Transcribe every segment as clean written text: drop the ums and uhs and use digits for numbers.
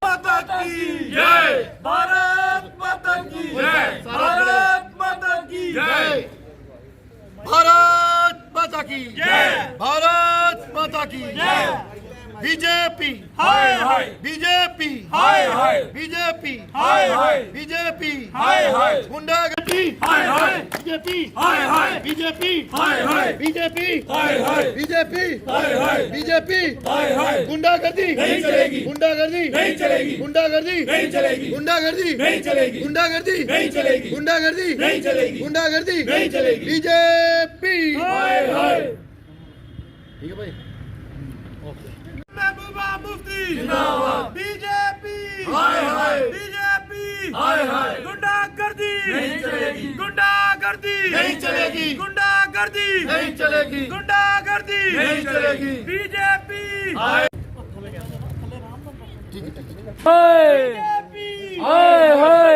माता की जय, भारत माता की जय, भारत माता की जय, भारत माता की जय, भारत माता की जय। बीजेपी हाय हाय, बीजेपी हाय हाय, बीजेपी हाय हाय, बीजेपी हाय हाय, गुंडागर्दी हाय हाय, बीजेपी हाय हाय, बीजेपी हाय हाय, बीजेपी हाय हाय, बीजेपी हाय हाय, बीजेपी हाय हाय। गुंडागर्दी नहीं चलेगी, गुंडागर्दी नहीं चलेगी, गुंडागर्दी नहीं चलेगी, गुंडागर्दी नहीं चलेगी, गुंडागर्दी नहीं चलेगी, गुंडागर्दी नहीं चलेगी, गुंडागर्दी नहीं चलेगी। बीजेपी हाय हाय। ठीक है भाई। महबूबा मुफ्ती जिंदाबाद। बीजेपी हाय हाय, बीजेपी हाय हाय, गुंडागर्दी नहीं चलेगी, गुंडागर्दी नहीं चलेगी, गुंडागर्दी नहीं चलेगी, गुंडागर्दी नहीं चलेगी। बीजेपी हाय बीजेपी हाय हाय,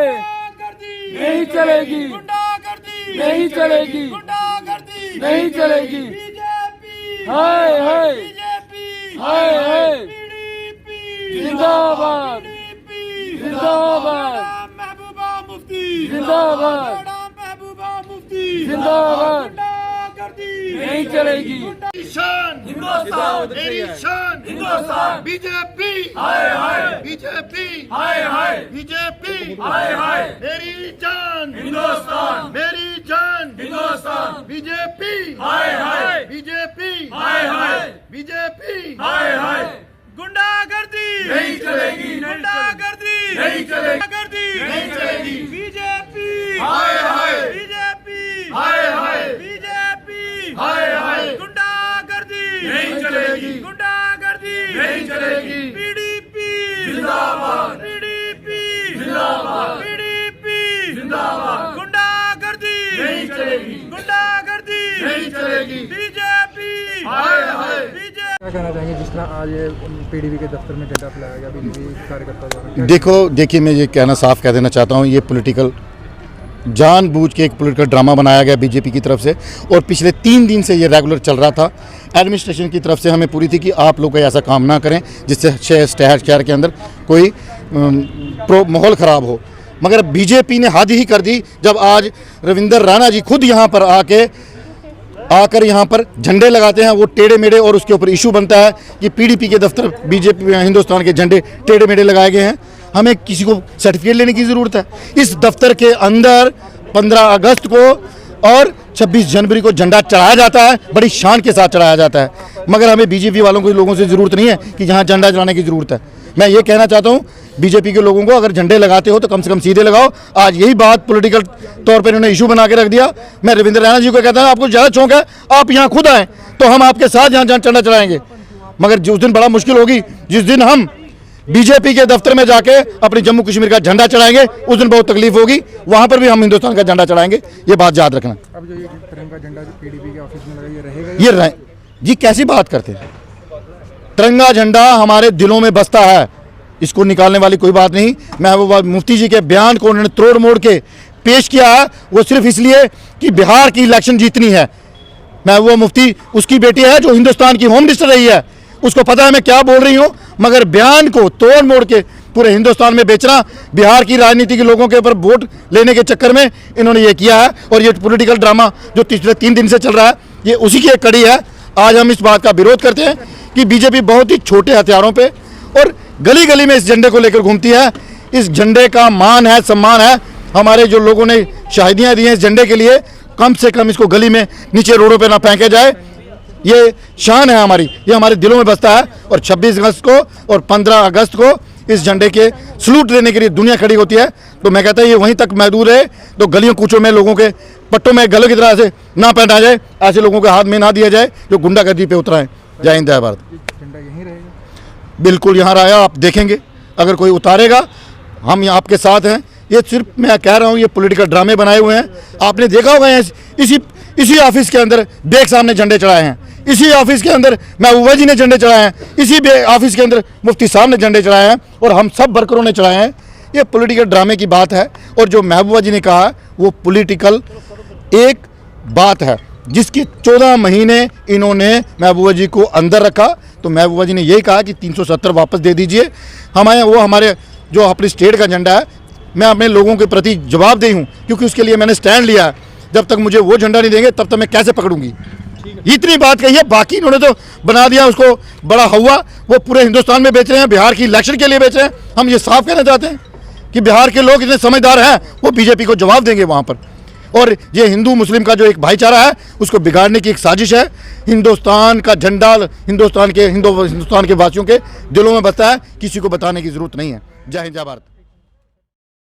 गुंडागर्दी नहीं चलेगी, गुंडागर्दी नहीं चलेगी, गुंडागर्दी नहीं चलेगी। बीजेपी हाय हाय, बीजेपी हाय हाय, पीडीपी जिंदाबाद, पीडीपी जिंदाबाद, महबूबा मुफ्ती जिंदाबाद, महबूबा मुफ्ती जिंदाबाद, गुंडागर्दी नहीं चलेगी। शान हिंदुस्तान मेरी शान हिंदुस्तान बीजेपी हाय हाय बीजेपी हाय हाय बीजेपी हाय हाय मेरी जान हिंदुस्तान मेरी जान हिंदुस्तान बीजेपी हाय हाय बीजेपी हाय हाय बीजेपी हाय हाय गुंडागर्दी नहीं चलेगी, गुंडागर्दी नहीं चलेगी, गुंडागर्दी नहीं चलेगी। बीजेपी हाय हाय, बीजेपी हाय हाय, बीजेपी हाय हाय, गुंडागर्दी नहीं चलेगी, गुंडागर्दी नहीं चलेगी। पीडीपी जिंदाबाद, पीडीपी जिंदाबाद, पीडीपी जिंदाबाद, गुंडागर्दी नहीं चलेगी, गुंडागर्दी नहीं चलेगी। बीजेपी हाय हाय। बीजेपी क्या कहना चाहेंगे जिस तरह आज ये पीडीपी के दफ्तर में झंडा फहराया गया बीजेपी कार्यकर्ता द्वारा? देखिए मैं ये कहना साफ कह देना चाहता हूँ, ये पॉलिटिकल जानबूझ के एक पॉलिटिकल ड्रामा बनाया गया बीजेपी की तरफ से, और पिछले 3 दिन से ये रेगुलर चल रहा था। एडमिनिस्ट्रेशन की तरफ से हमें पूरी थी कि आप लोग ऐसा काम ना करें जिससे शहर के अंदर कोई माहौल ख़राब हो, मगर बीजेपी ने हद ही कर दी जब आज रविंदर राणा जी खुद यहाँ पर आकर यहाँ पर झंडे लगाते हैं, वो टेढ़े मेढ़े, और उसके ऊपर इशू बनता है कि पीडीपी के दफ्तर बीजेपी हिंदुस्तान के झंडे टेढ़े मेढ़े लगाए गए हैं। हमें किसी को सर्टिफिकेट लेने की ज़रूरत है? इस दफ्तर के अंदर 15 अगस्त को और 26 जनवरी को झंडा चढ़ाया जाता है, बड़ी शान के साथ चढ़ाया जाता है, मगर हमें बीजेपी वालों को लोगों से ज़रूरत नहीं है कि यहाँ झंडा चढ़ाने की ज़रूरत है। मैं ये कहना चाहता हूँ बीजेपी के लोगों को, अगर झंडे लगाते हो तो कम से कम सीधे लगाओ। आज यही बात पॉलिटिकल तौर पर इन्होंने इशू बना के रख दिया। मैं रविंद्र राणा जी को कहता हूँ, आपको ज़्यादा शौक है, आप यहाँ खुद आएँ तो हम आपके साथ यहाँ झंडा चढ़ाएंगे, मगर जिस दिन बड़ा मुश्किल होगी, जिस दिन हम बीजेपी के दफ्तर में जाके अपनी जम्मू कश्मीर का झंडा चढ़ाएंगे, उस दिन बहुत तकलीफ होगी, वहाँ पर भी हम हिंदुस्तान का झंडा चढ़ाएंगे, ये बात याद रखना। अब जो ये तिरंगा झंडा जो पीडीपी के ऑफिस में लगा ये रहेगा? ये रहे जी, कैसी बात करते हैं? तिरंगा झंडा हमारे दिलों में बसता है, इसको निकालने वाली कोई बात नहीं। महबूबा मुफ्ती जी के बयान को उन्होंने तोड़ मोड़ के पेश किया है, वो सिर्फ इसलिए कि बिहार की इलेक्शन जीतनी है। महबूबा मुफ्ती उसकी बेटी है जो हिंदुस्तान की होम मिनिस्टर रही है, उसको पता है मैं क्या बोल रही हूँ, मगर बयान को तोड़ मोड़ के पूरे हिंदुस्तान में बेचना, बिहार की राजनीति के लोगों के ऊपर वोट लेने के चक्कर में इन्होंने ये किया है। और ये पॉलिटिकल ड्रामा जो पिछले 3 दिन से चल रहा है, ये उसी की एक कड़ी है। आज हम इस बात का विरोध करते हैं कि बीजेपी बहुत ही छोटे हथियारों पे और गली गली में इस झंडे को लेकर घूमती है। इस झंडे का मान है, सम्मान है, हमारे जो लोगों ने शहीदियाँ दी हैं इस झंडे के लिए, कम से कम इसको गली में नीचे रोडों पे ना फेंके जाए। ये शान है हमारी, ये हमारे दिलों में बसता है। और 26 अगस्त को और 15 अगस्त को इस झंडे के सलूट लेने के लिए दुनिया खड़ी होती है। तो मैं कहता हूँ ये वहीं तक महदूद है, तो गलियों कूचों में लोगों के पट्टों में गलों की तरह से ना पहना जाए, ऐसे लोगों के हाथ में ना दिया जाए जो गुंडागर्दी पे उतराएं। जय हिंद जय भारत। झंडा यहीं रहेगा? बिल्कुल यहाँ रहा, आप देखेंगे अगर कोई उतारेगा हम यहाँ आपके साथ हैं। ये सिर्फ मैं कह रहा हूँ ये पॉलिटिकल ड्रामे बनाए हुए हैं। आपने देखा होगा इसी ऑफिस के अंदर बेग साहब ने झंडे चढ़ाए हैं, इसी ऑफिस के अंदर महबूबा जी ने झंडे चढ़ाए हैं, इसी ऑफिस के अंदर मुफ्ती साहब ने झंडे चढ़ाए हैं और हम सब वर्करों ने चढ़ाए हैं। ये पॉलिटिकल ड्रामे की बात है। और जो महबूबा जी ने कहा वो पॉलिटिकल एक बात है जिसकी 14 महीने इन्होंने महबूबा जी को अंदर रखा। तो महबूबा जी ने यही कहा कि 370 वापस दे दीजिए, हमारे जो अपनी स्टेट का झंडा है, मैं अपने लोगों के प्रति जवाबदेही हूँ, क्योंकि उसके लिए मैंने स्टैंड लिया है। जब तक मुझे वो झंडा नहीं देंगे तब तक मैं कैसे पकड़ूंगी। इतनी बात कही है, बाकी इन्होंने तो बना दिया उसको बड़ा हवा, वो पूरे हिंदुस्तान में बेच रहे हैं, बिहार की इलेक्शन के लिए बेच रहे हैं। हम ये साफ कहना चाहते हैं कि बिहार के लोग इतने समझदार हैं, वो बीजेपी को जवाब देंगे वहाँ पर। और ये हिंदू मुस्लिम का जो एक भाईचारा है उसको बिगाड़ने की एक साजिश है। हिंदुस्तान का झंडा हिंदुस्तान के वासियों के दिलों में बसता है, किसी को बताने की जरूरत नहीं है। जय हिंद, जय भारत।